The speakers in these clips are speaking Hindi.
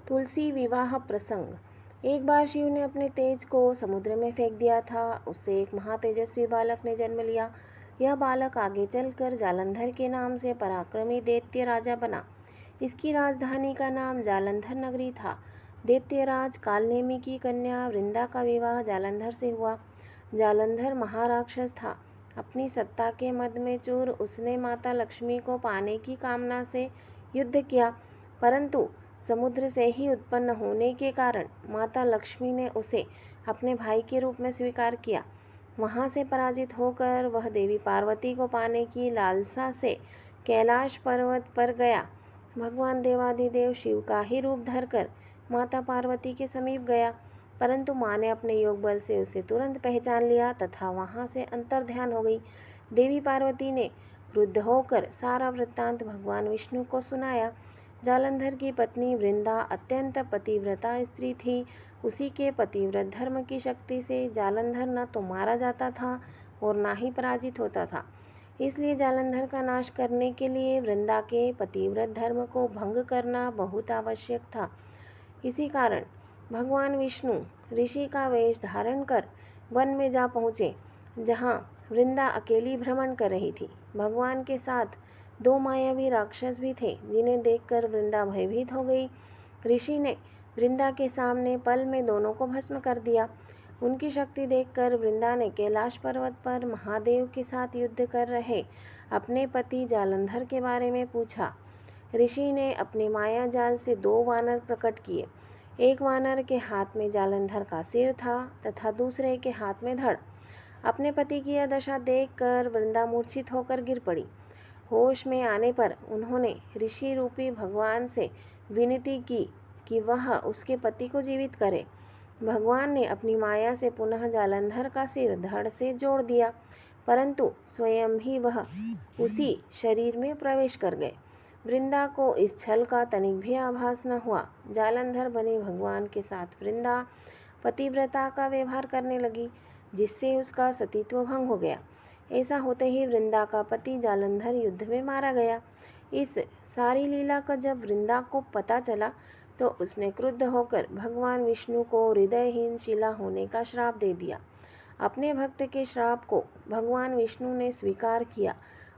तुलसी विवाह प्रसंग। एक बार शिव ने अपने तेज को समुद्र में फेंक दिया था। उससे एक महातेजस्वी बालक ने जन्म लिया। यह बालक आगे चलकर जालंधर के नाम से पराक्रमी दैत्य राजा बना। इसकी राजधानी का नाम जालंधर नगरी था। दैत्यराज कालनेमी की कन्या वृंदा का विवाह जालंधर से हुआ। जालंधर महाराक्षस था। अपनी सत्ता के मद में चूर उसने माता लक्ष्मी को पाने की कामना से युद्ध किया, परंतु समुद्र से ही उत्पन्न होने के कारण माता लक्ष्मी ने उसे अपने भाई के रूप में स्वीकार किया। वहां से पराजित होकर वह देवी पार्वती को पाने की लालसा से कैलाश पर्वत पर गया। भगवान देवाधिदेव शिव का ही रूप धरकर माता पार्वती के समीप गया, परंतु माँ ने अपने योग बल से उसे तुरंत पहचान लिया तथा वहां से अंतर्ध्यान हो गई। देवी पार्वती ने क्रुद्ध होकर सारा वृत्तांत भगवान विष्णु को सुनाया। जालंधर की पत्नी वृंदा अत्यंत पतिव्रता स्त्री थी। उसी के पतिव्रत धर्म की शक्ति से जालंधर न तो मारा जाता था और ना ही पराजित होता था। इसलिए जालंधर का नाश करने के लिए वृंदा के पतिव्रत धर्म को भंग करना बहुत आवश्यक था। इसी कारण भगवान विष्णु ऋषि का वेश धारण कर वन में जा पहुँचे, जहाँ वृंदा अकेली भ्रमण कर रही थी। भगवान के साथ दो मायावी राक्षस भी थे, जिन्हें देखकर वृंदा भयभीत हो गई। ऋषि ने वृंदा के सामने पल में दोनों को भस्म कर दिया। उनकी शक्ति देखकर वृंदा ने कैलाश पर्वत पर महादेव के साथ युद्ध कर रहे अपने पति जालंधर के बारे में पूछा। ऋषि ने अपने माया जाल से दो वानर प्रकट किए। एक वानर के हाथ में जालंधर का सिर था तथा दूसरे के हाथ में धड़। अपने पति की यह दशा देखकर वृंदा मूर्छित होकर गिर पड़ी। होश में आने पर उन्होंने ऋषि रूपी भगवान से विनती की कि वह उसके पति को जीवित करे। भगवान ने अपनी माया से पुनः जालंधर का सिर धड़ से जोड़ दिया, परंतु स्वयं ही वह उसी शरीर में प्रवेश कर गए। वृंदा को इस छल का तनिक भी आभास न हुआ। जालंधर बने भगवान के साथ वृंदा पतिव्रता का व्यवहार करने लगी, जिससे उसका सतीत्व भंग हो गया। ऐसा होते ही वृंदा का पति जालंधर युद्ध में मारा गया। इस सारी लीला का जब वृंदा को पता चला तो उसने क्रुद्ध होकर भगवान विष्णु को हृदयहीन शिला होने का श्राप दे दिया। अपने भक्त के श्राप को भगवान विष्णु ने स्वीकार किया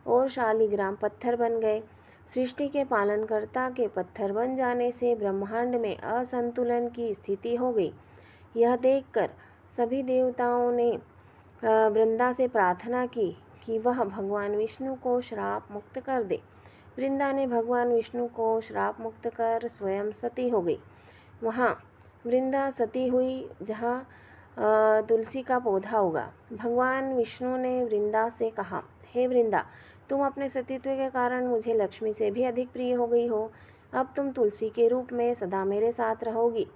और शालिग्राम पत्थर बन गए। सृष्टि के पालनकर्ता के पत्थर बन जाने से ब्रह्मांड में असंतुलन की स्थिति हो गई। यह देखकर सभी देवताओं ने वृंदा से प्रार्थना की कि वह भगवान विष्णु को श्राप मुक्त कर दे। वृंदा ने भगवान विष्णु को श्राप मुक्त कर स्वयं सती हो गई। वहाँ वृंदा सती हुई जहाँ तुलसी का पौधा उगा। भगवान विष्णु ने वृंदा से कहा, हे वृंदा, तुम अपने सतीत्व के कारण मुझे लक्ष्मी से भी अधिक प्रिय हो गई हो। अब तुम तुलसी के रूप में सदा मेरे साथ रहोगी।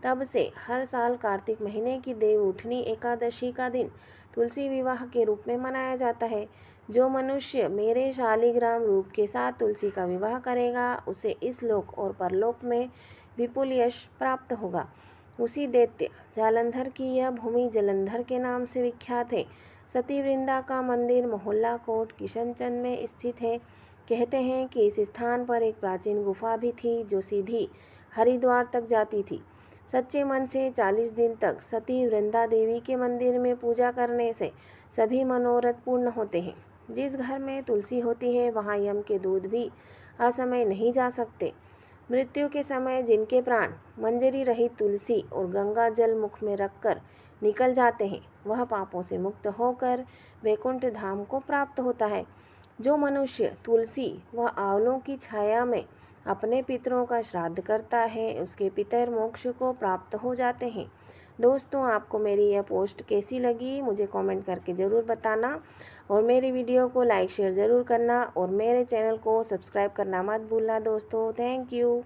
तब से हर साल कार्तिक महीने की देव उठनी एकादशी का दिन तुलसी विवाह के रूप में मनाया जाता है। जो मनुष्य मेरे शालिग्राम रूप के साथ तुलसी का विवाह करेगा, उसे इस लोक और परलोक में विपुल यश प्राप्त होगा। उसी दैत्य जालंधर की यह भूमि जलंधर के नाम से विख्यात है। सती वृंदा का मंदिर मोहल्ला कोट किशनचंद में स्थित है। कहते हैं कि इस स्थान पर एक प्राचीन गुफा भी थी जो सीधी हरिद्वार तक जाती थी। सच्चे मन से 40 दिन तक सती वृंदा देवी के मंदिर में पूजा करने से सभी मनोरथ पूर्ण होते हैं। जिस घर में तुलसी होती है वहाँ यम के दूत भी असमय नहीं जा सकते। मृत्यु के समय जिनके प्राण मंजरी रहित तुलसी और गंगा जल मुख में रखकर निकल जाते हैं, वह पापों से मुक्त होकर वैकुंठ धाम को प्राप्त होता है। जो मनुष्य तुलसी व आंवलों की छाया में अपने पितरों का श्राद्ध करता है, उसके पितर मोक्ष को प्राप्त हो जाते हैं। दोस्तों, आपको मेरी यह पोस्ट कैसी लगी मुझे कमेंट करके ज़रूर बताना और मेरी वीडियो को लाइक शेयर ज़रूर करना और मेरे चैनल को सब्सक्राइब करना मत भूलना दोस्तों। Thank you.